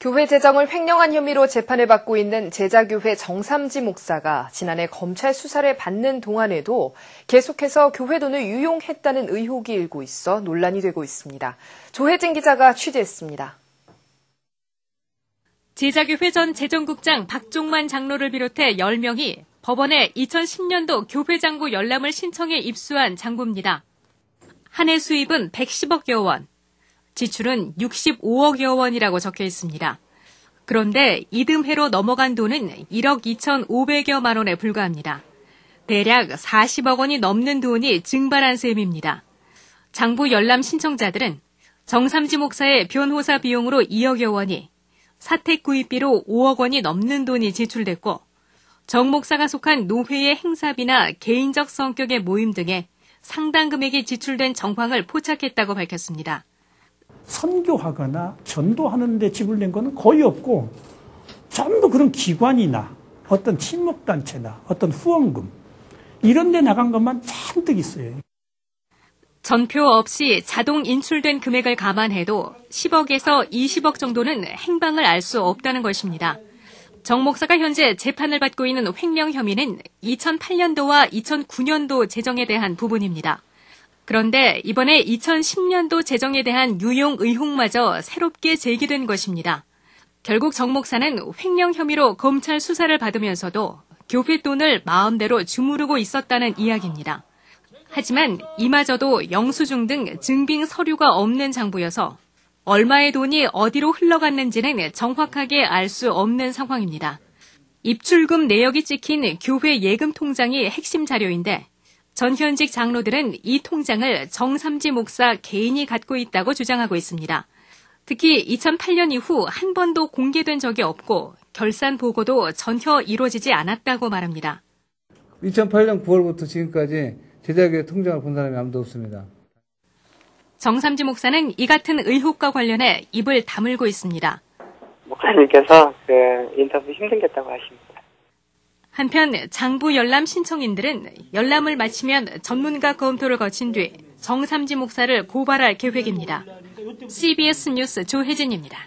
교회 재정을 횡령한 혐의로 재판을 받고 있는 제자교회 정삼지 목사가 지난해 검찰 수사를 받는 동안에도 계속해서 교회 돈을 유용했다는 의혹이 일고 있어 논란이 되고 있습니다. 조혜진 기자가 취재했습니다. 제자교회 전 재정국장 박종만 장로를 비롯해 10명이 법원에 2010년도 교회장부 열람을 신청해 입수한 장부입니다. 한 해 수입은 110억여 원, 지출은 65억여 원이라고 적혀 있습니다. 그런데 이듬해로 넘어간 돈은 1억 2,500여만 원에 불과합니다. 대략 40억 원이 넘는 돈이 증발한 셈입니다. 장부 열람 신청자들은 정삼지 목사의 변호사 비용으로 2억여 원이, 사택 구입비로 5억 원이 넘는 돈이 지출됐고 정 목사가 속한 노회의 행사비나 개인적 성격의 모임 등에 상당 금액이 지출된 정황을 포착했다고 밝혔습니다. 선교하거나 전도하는 데 지불된 거는 거의 없고 전부 그런 기관이나 어떤 친목단체나 어떤 후원금 이런 데 나간 것만 잔뜩 있어요. 전표 없이 자동 인출된 금액을 감안해도 10억에서 20억 정도는 행방을 알 수 없다는 것입니다. 정 목사가 현재 재판을 받고 있는 횡령 혐의는 2008년도와 2009년도 재정에 대한 부분입니다. 그런데 이번에 2010년도 재정에 대한 유용 의혹마저 새롭게 제기된 것입니다. 결국 정 목사는 횡령 혐의로 검찰 수사를 받으면서도 교회 돈을 마음대로 주무르고 있었다는 이야기입니다. 하지만 이마저도 영수증 등 증빙 서류가 없는 장부여서 얼마의 돈이 어디로 흘러갔는지는 정확하게 알 수 없는 상황입니다. 입출금 내역이 찍힌 교회 예금 통장이 핵심 자료인데 전현직 장로들은 이 통장을 정삼지 목사 개인이 갖고 있다고 주장하고 있습니다. 특히 2008년 이후 한 번도 공개된 적이 없고 결산 보고도 전혀 이루어지지 않았다고 말합니다. 2008년 9월부터 지금까지 제자교회 통장을 본 사람이 아무도 없습니다. 정삼지 목사는 이 같은 의혹과 관련해 입을 다물고 있습니다. 목사님께서 인터뷰 힘들겠다고 하십니다. 한편 장부 열람 신청인들은 열람을 마치면 전문가 검토를 거친 뒤 정삼지 목사를 고발할 계획입니다. CBS 뉴스 조혜진입니다.